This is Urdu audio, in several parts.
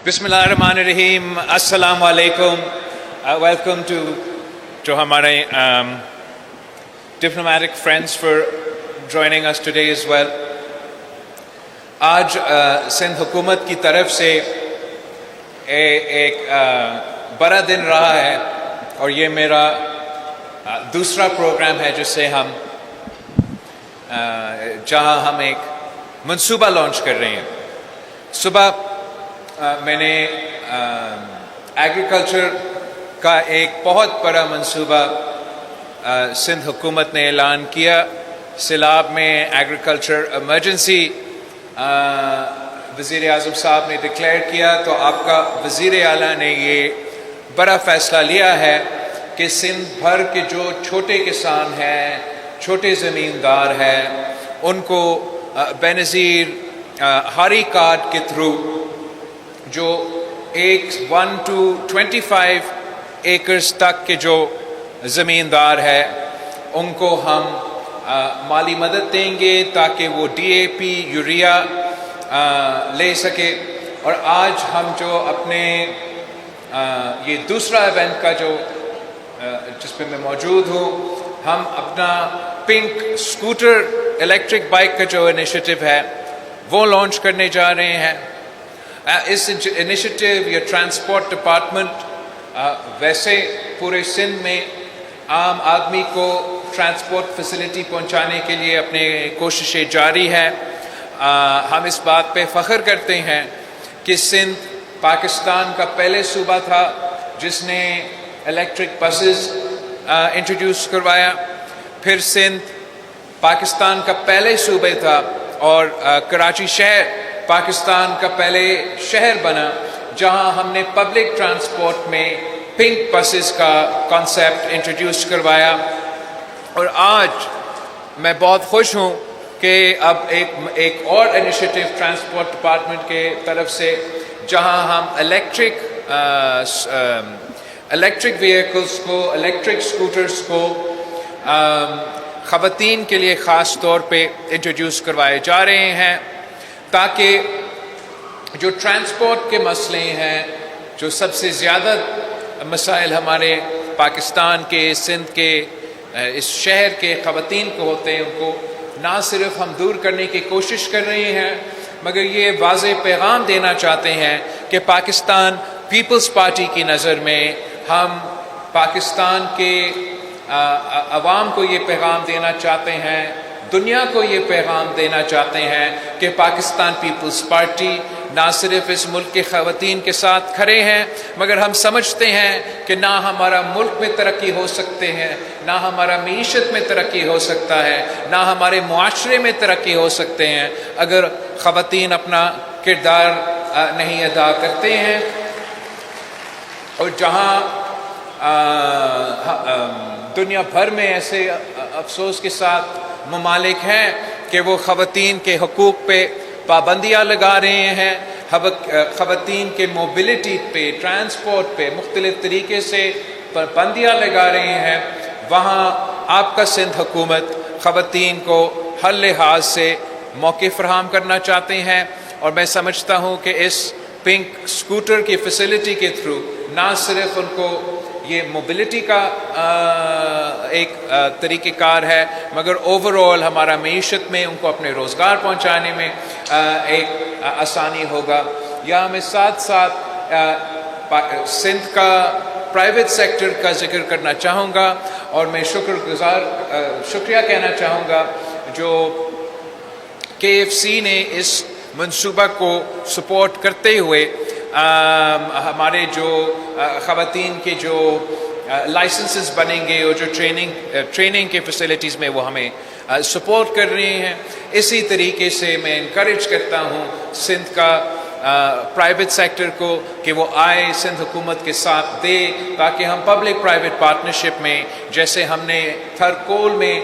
Bismillahirrahmanirrahim. Assalamu alaikum. Welcome to hamare diplomatic friends for joining us today as well. آج سندھ حکومت کی طرف سے ایک بڑا دن رہا ہے اور یہ میرا دوسرا پروگرام ہے جہاں ہم ایک منصوبہ لانچ کر رہے ہیں. صبح میں نے ایگریکلچر کا ایک بہت بڑا منصوبہ سندھ حکومت نے اعلان کیا. سیلاب میں ایگریکلچر ایمرجنسی وزیر اعظم صاحب نے ڈکلیئر کیا تو آپ کا وزیر اعلیٰ نے یہ بڑا فیصلہ لیا ہے کہ سندھ بھر کے جو چھوٹے کسان ہیں، چھوٹے زمیندار ہیں، ان کو بینظیر ہاری کارڈ کے تھرو جو 1 to 25 ایکرز تک کے جو زمیندار ہے ان کو ہم مالی مدد دیں گے تاکہ وہ ڈی اے پی یوریا لے سکے. اور آج ہم جو اپنے یہ دوسرا ایونٹ کا جس پہ میں موجود ہوں، ہم اپنا پنک اسکوٹر الیکٹرک بائک کا جو انیشیٹو ہے وہ لانچ کرنے جا رہے ہیں. اس انیشیٹو یا ٹرانسپورٹ ڈپارٹمنٹ ویسے پورے سندھ میں عام آدمی کو ٹرانسپورٹ فیسلٹی پہنچانے کے لیے اپنے کوششیں جاری ہے. ہم اس بات پہ فخر کرتے ہیں کہ سندھ پاکستان کا پہلے صوبہ تھا جس نے الیکٹرک بسز انٹروڈیوس کروایا. پھر سندھ پاکستان کا پہلے صوبے تھا اور کراچی شہر پاکستان کا پہلے شہر بنا جہاں ہم نے پبلک ٹرانسپورٹ میں پنک بسز کا کانسیپٹ انٹروڈیوس کروایا. اور آج میں بہت خوش ہوں کہ اب ایک اور انیشیٹو ٹرانسپورٹ ڈپارٹمنٹ کے طرف سے جہاں ہم الیکٹرک وہیکلس کو، الیکٹرک اسکوٹرس کو خواتین کے لیے خاص طور پہ انٹروڈیوس کروائے جا رہے ہیں تاکہ جو ٹرانسپورٹ کے مسئلے ہیں، جو سب سے زیادہ مسائل ہمارے پاکستان کے، سندھ کے، اس شہر کے خواتین کو ہوتے ہیں، ان کو نہ صرف ہم دور کرنے کی کوشش کر رہے ہیں مگر یہ واضح پیغام دینا چاہتے ہیں کہ پاکستان پیپلز پارٹی کی نظر میں ہم پاکستان کے عوام کو یہ پیغام دینا چاہتے ہیں، دنیا کو یہ پیغام دینا چاہتے ہیں کہ پاکستان پیپلز پارٹی نہ صرف اس ملک کے خواتین کے ساتھ کھڑے ہیں مگر ہم سمجھتے ہیں کہ نہ ہمارا ملک میں ترقی ہو سکتے ہیں، نہ ہمارا معیشت میں ترقی ہو سکتا ہے، نہ ہمارے معاشرے میں ترقی ہو سکتے ہیں اگر خواتین اپنا کردار نہیں ادا کرتے ہیں. اور جہاں دنیا بھر میں ایسے افسوس کے ساتھ ممالک ہیں کہ وہ خواتین کے حقوق پہ پابندیاں لگا رہے ہیں، خواتین کے موبلٹی پہ، ٹرانسپورٹ پہ مختلف طریقے سے پابندیاں لگا رہے ہیں، وہاں آپ کا سندھ حکومت خواتین کو ہر لحاظ سے موقع فراہم کرنا چاہتے ہیں. اور میں سمجھتا ہوں کہ اس پنک اسکوٹر کی فیسلٹی کے تھرو نہ صرف ان کو یہ موبلٹی کا ایک طریقہ کار ہے مگر اوورآل ہمارا معیشت میں ان کو اپنے روزگار پہنچانے میں ایک آسانی ہوگا. یا میں ساتھ ساتھ سندھ کا پرائیویٹ سیکٹر کا ذکر کرنا چاہوں گا اور میں شکریہ کہنا چاہوں گا جو KFC نے اس منصوبہ کو سپورٹ کرتے ہوئے ہمارے جو خواتین کے جو لائسنسز بنیں گے اور جو ٹریننگ کے فیسلٹیز میں وہ ہمیں سپورٹ کر رہے ہیں. اسی طریقے سے میں انکریج کرتا ہوں سندھ کا پرائیویٹ سیکٹر کو کہ وہ آئے سندھ حکومت کے ساتھ دے تاکہ ہم پبلک پرائیویٹ پارٹنرشپ میں جیسے ہم نے تھرکول میں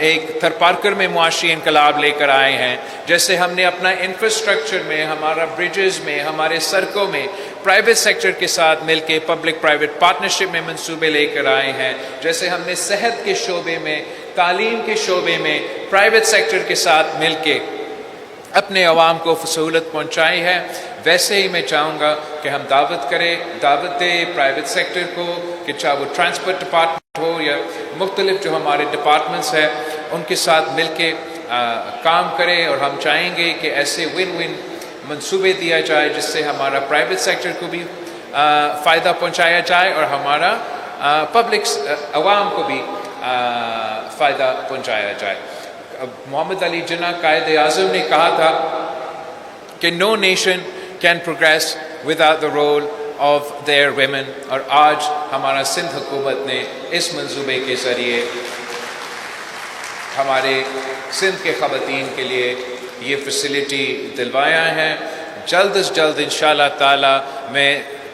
ایک تھرپارکر میں معاشی انقلاب لے کر آئے ہیں، جیسے ہم نے اپنا انفراسٹرکچر میں، ہمارا بریجز میں، ہمارے سڑکوں میں پرائیویٹ سیکٹر کے ساتھ مل کے پبلک پرائیویٹ پارٹنرشپ میں منصوبے لے کر آئے ہیں، جیسے ہم نے صحت کے شعبے میں، تعلیم کے شعبے میں پرائیویٹ سیکٹر کے ساتھ مل کے اپنے عوام کو سہولت پہنچائی ہے. ویسے ہی میں چاہوں گا کہ ہم دعوت دیں پرائیویٹ سیکٹر کو کہ چاہے وہ ٹرانسپورٹ ڈپارٹمنٹ ہو یا مختلف جو ہمارے ڈپارٹمنٹس ہیں ان کے ساتھ مل کے کام کرے، اور ہم چاہیں گے کہ ایسے ون ون منصوبے دیا جائے جس سے ہمارا پرائیویٹ سیکٹر کو بھی فائدہ پہنچایا جائے اور ہمارا پبلک عوام کو بھی فائدہ پہنچایا جائے۔ محمد علی جناح قائد اعظم نے کہا تھا کہ no nation can progress without the role of their women، اور آج ہمارا سندھ حکومت نے اس منصوبے کے ذریعے ہمارے سندھ کے خواتین کے لیے یہ فیسلٹی دلوایا ہے۔ جلد از جلد انشاءاللہ تعالی میں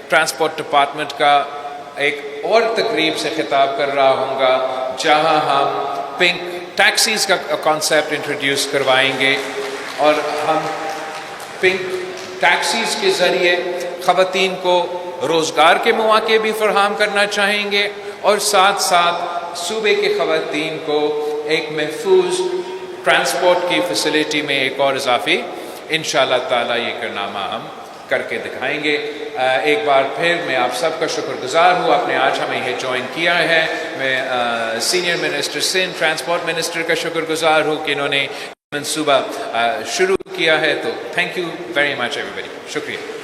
ٹرانسپورٹ ڈپارٹمنٹ کا ایک اور تقریب سے خطاب کر رہا ہوں گا جہاں ہم پنک ٹیکسیز کا کانسیپٹ انٹروڈیوس کروائیں گے، اور ہم پنک ٹیکسیز کے ذریعے خواتین کو روزگار کے مواقع بھی فراہم کرنا چاہیں گے، اور ساتھ ساتھ صوبے کے خواتین کو ایک محفوظ ٹرانسپورٹ کی فیسلٹی میں ایک اور اضافی انشاءاللہ تعالی یہ کارنامہ ہم کر کے دکھائیں گے۔ ایک بار پھر میں آپ سب کا شکر گزار ہوں، آپ نے آج ہمیں یہ جوائن کیا ہے۔ میں senior minister Sindh transport minister کا شکر گزار ہوں کہ انہوں نے منصوبہ شروع کیا ہے، تو thank you very much everybody, شکریہ۔